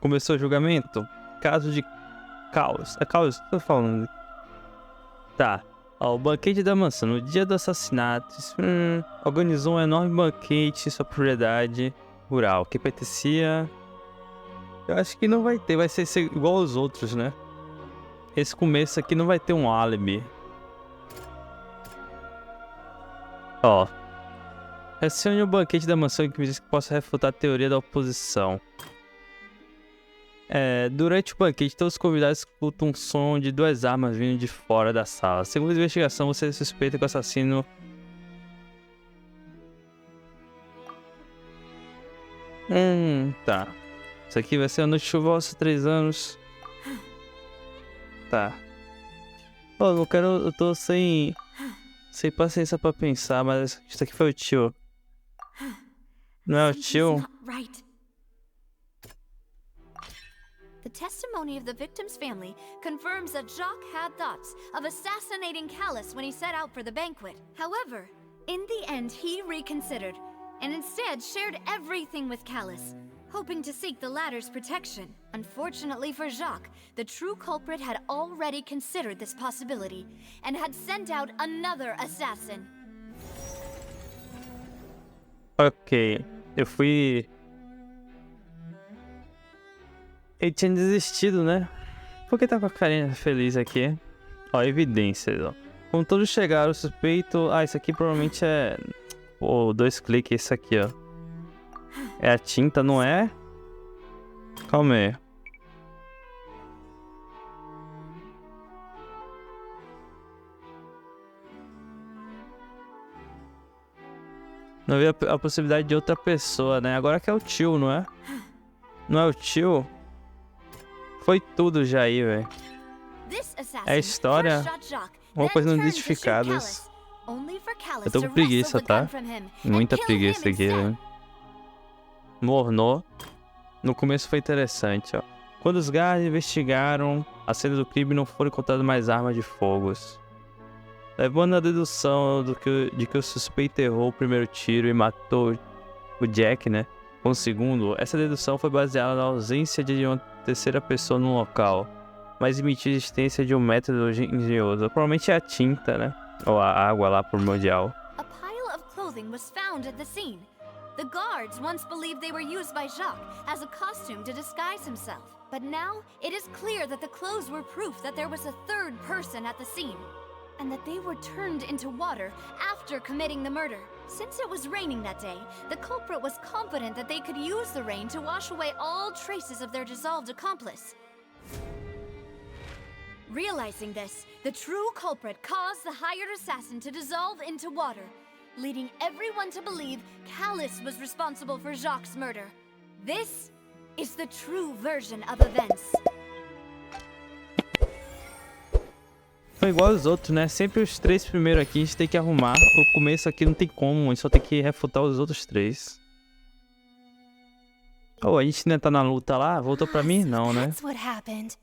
Começou o julgamento? Caso de Callas. É Callas? Tô falando. Tá. Ó, o banquete da mansão. No dia do assassinato, organizou um enorme banquete em sua propriedade rural, que pertencia... Eu acho que não vai ter, vai ser igual aos outros, né? Esse começo aqui não vai ter um álibi. Ó. Acione o banquete da mansão que me diz que possa refutar a teoria da oposição. Durante o banquete, todos os convidados escutam um som de 2 armas vindo de fora da sala. Segundo a investigação, você suspeita que o assassino... Tá. Isso aqui vai ser a noite chuvosa, 3 anos. Tá. Pô, não quero... Eu tô sem paciência pra pensar, mas isso aqui foi o tio. Não é o tio? The testimony of the victim's family confirms that Jacques had thoughts of assassinating Callas when he set out for the banquet. However, in the end, he reconsidered and instead shared everything with Callas, hoping to seek the latter's protection. Unfortunately for Jacques, the true culprit had already considered this possibility and had sent out another assassin. Ok, eu fui... Ele tinha desistido, né? Por que tá com a carinha feliz aqui? Ó, evidências, ó. Quando todos chegaram, o suspeito... Ah, isso aqui provavelmente é... Pô, 2 cliques, isso aqui, ó. É a tinta, não é? Calma aí. Não havia a possibilidade de outra pessoa, né? Agora que é o tio, não é? Não é o tio? Foi tudo já aí, velho. É a história. Roupas não identificadas. Eu tô com preguiça, tá? Muita preguiça aqui, velho. Mornou. No começo foi interessante, ó. Quando os guardas investigaram a cena do crime, não foram encontradas mais armas de fogo. Levando a dedução de que o suspeito errou o primeiro tiro e matou o Jack, né? Com o segundo, essa dedução foi baseada na ausência de uma terceira pessoa no local, mas admitiu a existência de um método engenhoso. Provavelmente é a tinta, né? Ou a água lá primordial. A pile of clothing was found at the scene. The guards once believed they were used by Jacques as a costume to disguise himself. But now, it is clear that the clothes were proof that there was a third person at the scene, and that they were turned into water after committing the murder. Since it was raining that day, the culprit was confident that they could use the rain to wash away all traces of their dissolved accomplice. Realizing this, the true culprit caused the hired assassin to dissolve into water, leading everyone to believe Callas was responsible for Jacques' murder. This is the true version of events. Foi igual aos outros, né? Sempre os 3 primeiros aqui a gente tem que arrumar. O começo aqui não tem como, a gente só tem que refutar os outros 3. Oh, a gente ainda tá na luta lá? Voltou pra mim? Não, né? That's what happened.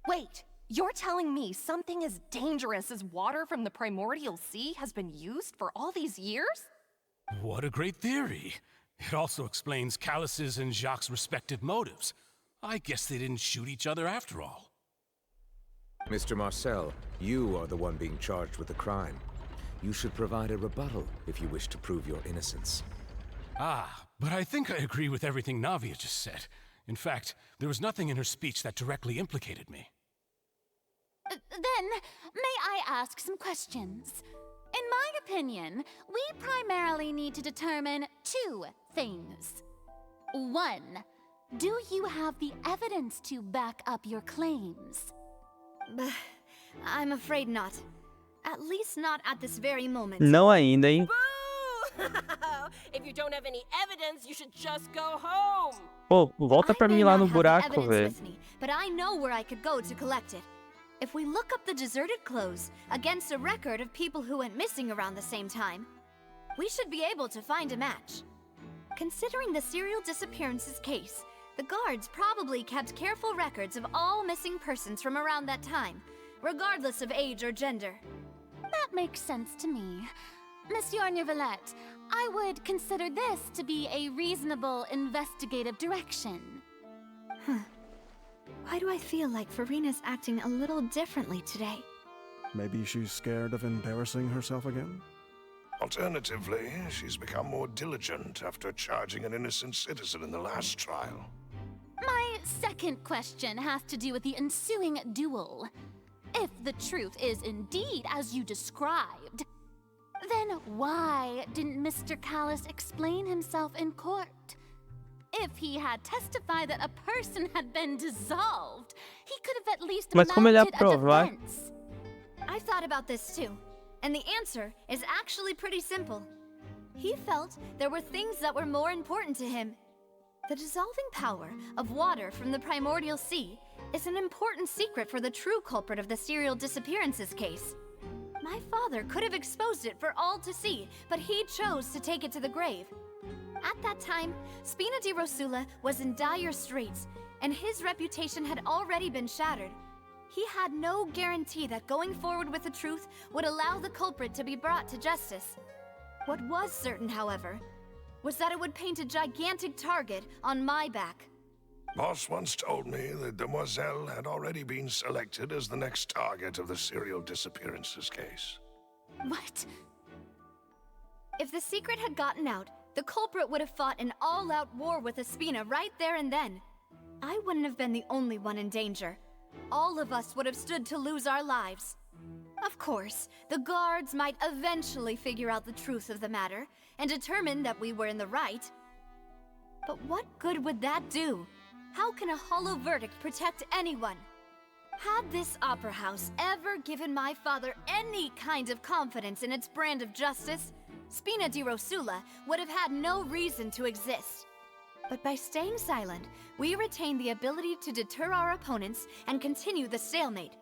Wait, you're telling me something as dangerous as water from the primordial sea has been used for all these years? What a great theory. It also explains Callas's and Jacques' respective motives. I guess they didn't shoot each other after all. Mr. Marcel, you are the one being charged with the crime. You should provide a rebuttal if you wish to prove your innocence. Ah, but I think I agree with everything Navia just said. In fact, there was nothing in her speech that directly implicated me. Then, may I ask some questions? In my opinion, we primarily need to determine 2 things. 1, do you have the evidence to back up your claims? I'm afraid not. At least not at this very moment. Não ainda, hein? If you don't have any evidence, you should just go home. Pô, volta pra mim lá no buraco, velho. But I know where I could go to collect it. If we look up the deserted clothes against a record of people who went missing around the same time, we should be able to find a match. Considering the serial disappearances case, the guards probably kept careful records of all missing persons from around that time, regardless of age or gender. That makes sense to me. Monsieur Neuvillette, I would consider this to be a reasonable investigative direction. Why do I feel like Farina's acting a little differently today? Maybe she's scared of embarrassing herself again? Alternatively, she's become more diligent after charging an innocent citizen in the last trial. My second question has to do with the ensuing duel. If the truth is indeed as you described, then why didn't Mr. Callas explain himself in court? If he had testified that a person had been dissolved, he could have at least Mas como ele mounted a provar? defense. I've thought about this too, and the answer is actually pretty simple. He felt there were things that were more important to him. The dissolving power of water from the primordial sea is an important secret for the true culprit of the serial disappearances case. My father could have exposed it for all to see, but he chose to take it to the grave. At that time, Spina di Rosula was in dire straits, and his reputation had already been shattered. He had no guarantee that going forward with the truth would allow the culprit to be brought to justice. What was certain, however, was that it would paint a gigantic target on my back. Boss once told me that Demoiselle had already been selected as the next target of the serial disappearances case. What? If the secret had gotten out, the culprit would have fought an all-out war with Espina right there and then. I wouldn't have been the only one in danger. All of us would have stood to lose our lives. Of course, the guards might eventually figure out the truth of the matter and determine that we were in the right. But what good would that do? How can a hollow verdict protect anyone? Had this opera house ever given my father any kind of confidence in its brand of justice, Spina di Rosula would have had no reason to exist. But by staying silent, we retained the ability to deter our opponents and continue the stalemate.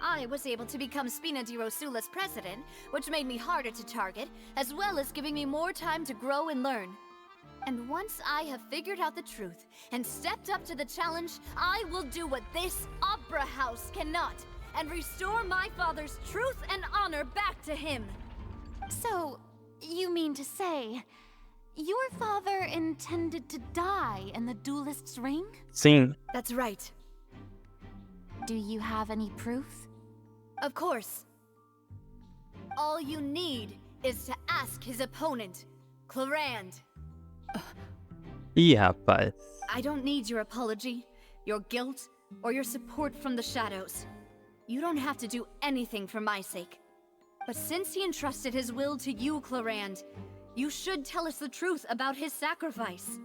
I was able to become Spina di Rosula's president, which made me harder to target, as well as giving me more time to grow and learn. And once I have figured out the truth and stepped up to the challenge, I will do what this opera house cannot, and restore my father's truth and honor back to him. So, you mean to say, your father intended to die in the duelist's ring? Sim. That's right. Do you have any proof? Of course. All you need is to ask his opponent, Clarand. Ih, rapaz. I don't need your apology, your guilt, or your support from the shadows. You don't have to do anything for my sake. But since he entrusted his will to you, Clarand, you should tell us the truth about his sacrifice.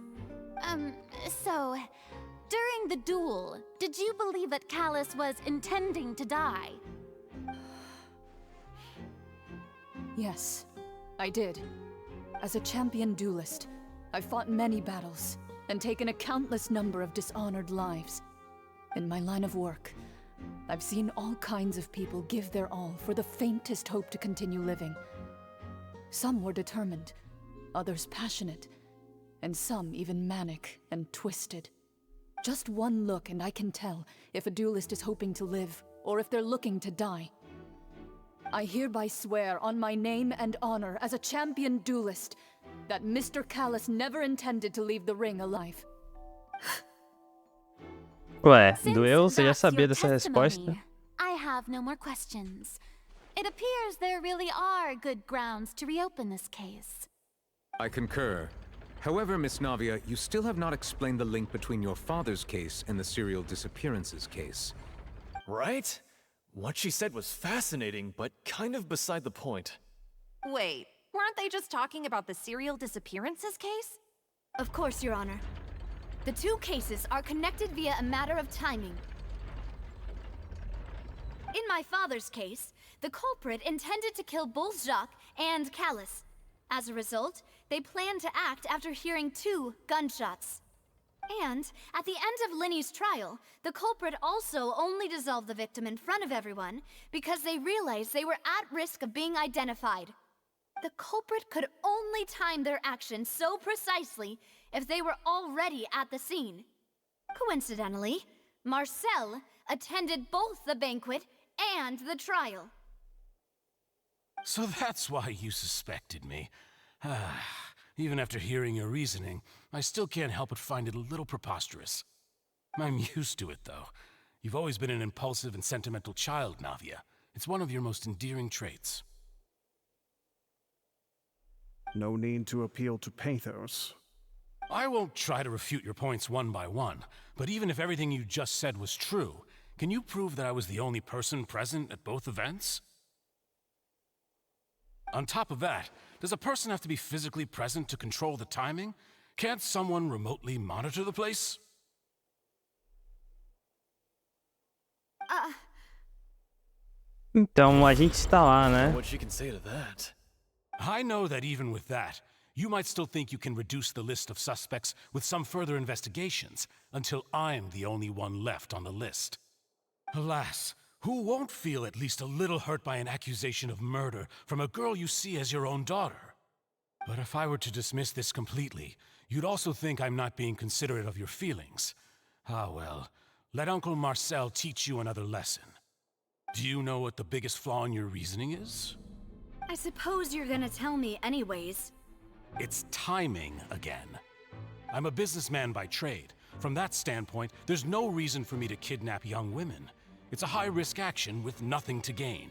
So, during the duel, did you believe that Callas was intending to die? Yes, I did. As a champion duelist, I've fought many battles and taken a countless number of dishonored lives. In my line of work, I've seen all kinds of people give their all for the faintest hope to continue living. Some were determined, others passionate, and some even manic and twisted. Just one look and I can tell if a duelist is hoping to live or if they're looking to die. I hereby swear on my name and honor as a champion duelist that Mr. Callas never intended to leave the ring alive. Ué, Since doeu? Você já that's sabia your dessa resposta? testimony, I have no more questions. It appears there really are good grounds to reopen this case. I concur. However, Miss Navia, you still have not explained the link between your father's case and the serial disappearances case. Right? What she said was fascinating, but kind of beside the point. Wait, weren't they just talking about the serial disappearances case? Of course, Your Honor. The two cases are connected via a matter of timing. In my father's case, the culprit intended to kill both Jacques and Callas. As a result, they planned to act after hearing 2 gunshots. And, at the end of Linny's trial, the culprit also only dissolved the victim in front of everyone because they realized they were at risk of being identified. The culprit could only time their actions so precisely if they were already at the scene. Coincidentally, Marcel attended both the banquet and the trial. So that's why you suspected me. Even after hearing your reasoning, I still can't help but find it a little preposterous. I'm used to it, though. You've always been an impulsive and sentimental child, Navia. It's one of your most endearing traits. No need to appeal to pathos. I won't try to refute your points one by one, but even if everything you just said was true, can you prove that I was the only person present at both events? On top of that, does a person have to be physically present to control the timing? Can't someone remotely monitor the place? Então a gente está lá, né? What she can say to that? I know that even with that, you might still think you can reduce the list of suspects with some further investigations until I'm the only one left on the list. Alas, who won't feel at least a little hurt by an accusation of murder from a girl you see as your own daughter? But if I were to dismiss this completely, you'd also think I'm not being considerate of your feelings. Ah well, let Uncle Marcel teach you another lesson. Do you know what the biggest flaw in your reasoning is? I suppose you're gonna tell me anyways. It's timing again. I'm a businessman by trade. From that standpoint, there's no reason for me to kidnap young women. It's a high-risk action with nothing to gain.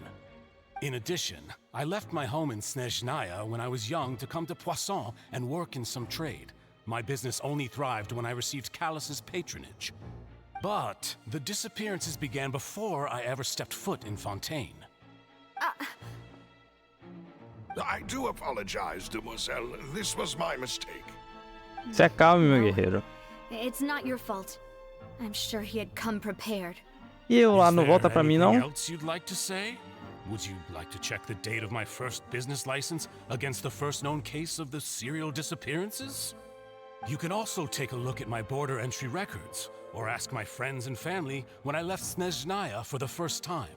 In addition, I left my home in Snezhnaya when I was young to come to Poisson and work in some trade. My business only thrived when I received Callas' patronage. But the disappearances began before I ever stepped foot in Fontaine. I do apologize, Demoiselle. This was my mistake. Se acalme, meu guerreiro. It's not your fault. I'm sure he had come prepared. E eu lá não volta pra mim, não? Anything else you'd like to say? Would you like to check the date of my first business license against the first known case of the serial disappearances? You can also take a look at my border entry records, or ask my friends and family when I left Snezhnaya for the first time.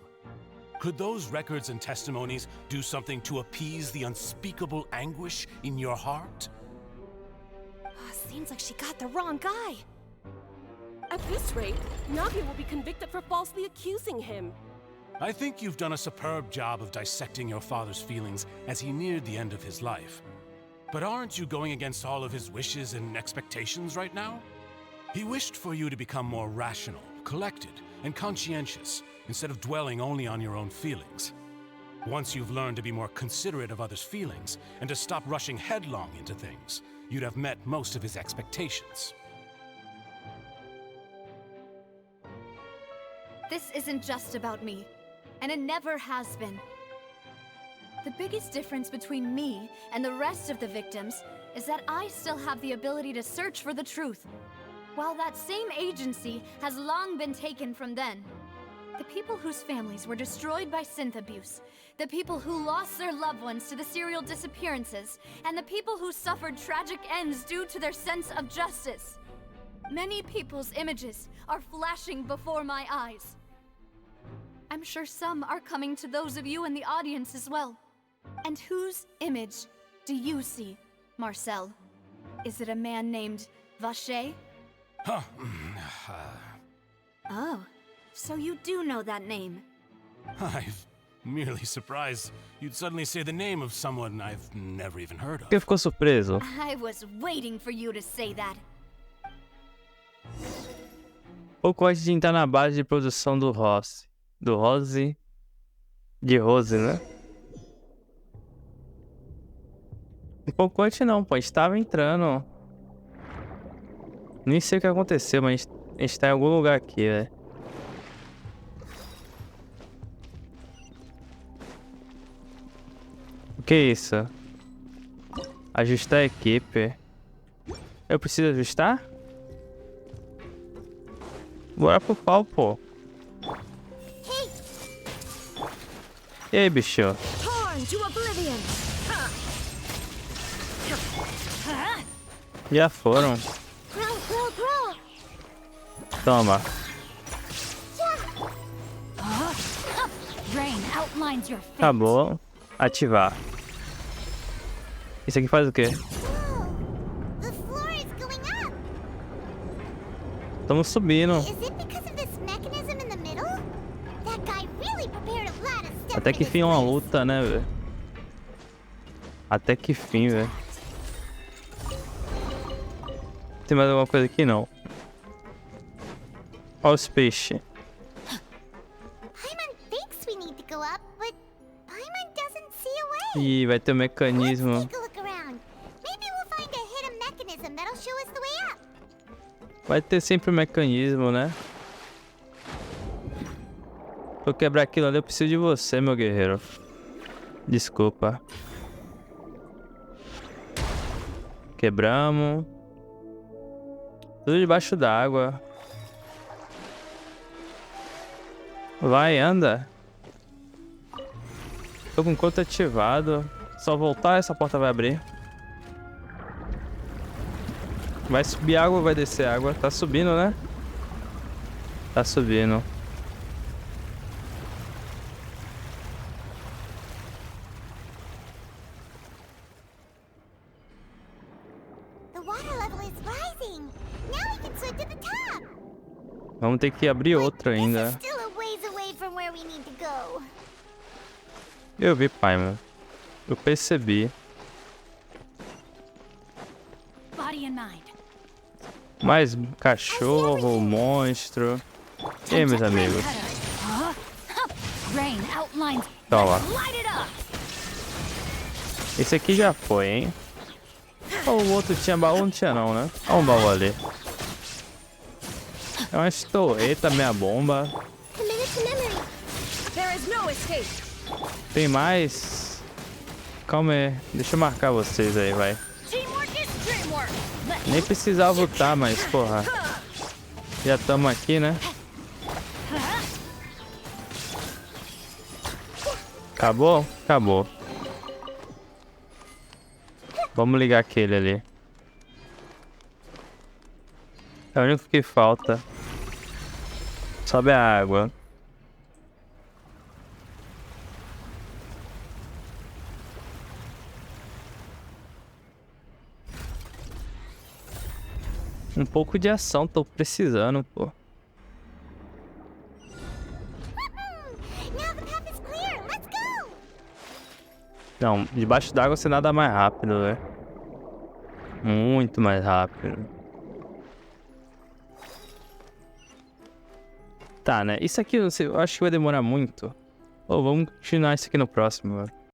Could those records and testimonies do something to appease the unspeakable anguish in your heart? Seems like she got the wrong guy. At this rate, Navia will be convicted for falsely accusing him. I think you've done a superb job of dissecting your father's feelings as he neared the end of his life. But aren't you going against all of his wishes and expectations right now? He wished for you to become more rational, collected, and conscientious, instead of dwelling only on your own feelings. Once you've learned to be more considerate of others' feelings, and to stop rushing headlong into things, you'd have met most of his expectations. This isn't just about me, and it never has been. The biggest difference between me and the rest of the victims is that I still have the ability to search for the truth, while that same agency has long been taken from them. The people whose families were destroyed by synth abuse, the people who lost their loved ones to the serial disappearances, and the people who suffered tragic ends due to their sense of justice. Many people's images are flashing before my eyes. I'm sure some are coming to those of you in the audience as well. And whose image do you see, Marcel? Is it a man named Vacher? Huh. Oh, so you do know that name. I'm merely surprised you'd suddenly say the name of someone I've never even heard of. Por que ficou surpreso? I was waiting for you to say that. Pouco antes de entrar na base de produção do Rose. Do Rose. De Rose, né? Um pouco antes não, pô. A gente tava entrando. Nem sei o que aconteceu, mas a gente tá em algum lugar aqui, velho. O que é isso? Ajustar a equipe. Eu preciso ajustar? Bora pro pau, pô. E aí, bicho? Já foram. Toma. Acabou. Ativar. Isso aqui faz o quê? Estamos subindo. Até que fim é uma luta, né, velho? Até que fim, velho. Tem mais alguma coisa aqui? Não. Olha os peixes. Paimon thinks we need to go up, but Paimon doesn't see a way. Ih, vai ter um mecanismo. Let's take a look around. Maybe we'll find a hidden mechanism that'll show us the way up. Vai ter sempre um mecanismo, né? Pra eu quebrar aquilo ali, eu preciso de você, meu guerreiro. Desculpa. Quebramos. Tudo debaixo d'água. Vai, anda. Tô com o conto ativado. Só voltar, essa porta vai abrir. Vai subir água ou vai descer água? Tá subindo, né? Tá subindo. Vamos ter que abrir outro ainda. Eu vi, Paimon. Eu percebi. Mais cachorro, monstro. E aí, meus amigos? Toma. Esse aqui já foi, hein? O outro tinha baú, não tinha não, né? Olha um baú ali. É uma estorreta, minha bomba. Tem mais? Calma aí. Deixa eu marcar vocês aí, vai. Nem precisava lutar, mas porra. Já estamos aqui, né? Acabou? Acabou. Vamos ligar aquele ali. É o único que falta. Sobe a água. Um pouco de ação, tô precisando, pô. Não, debaixo d'água você nada mais rápido, né? Muito mais rápido. Tá, né? Isso aqui eu acho que vai demorar muito. Vamos continuar isso aqui no próximo, velho.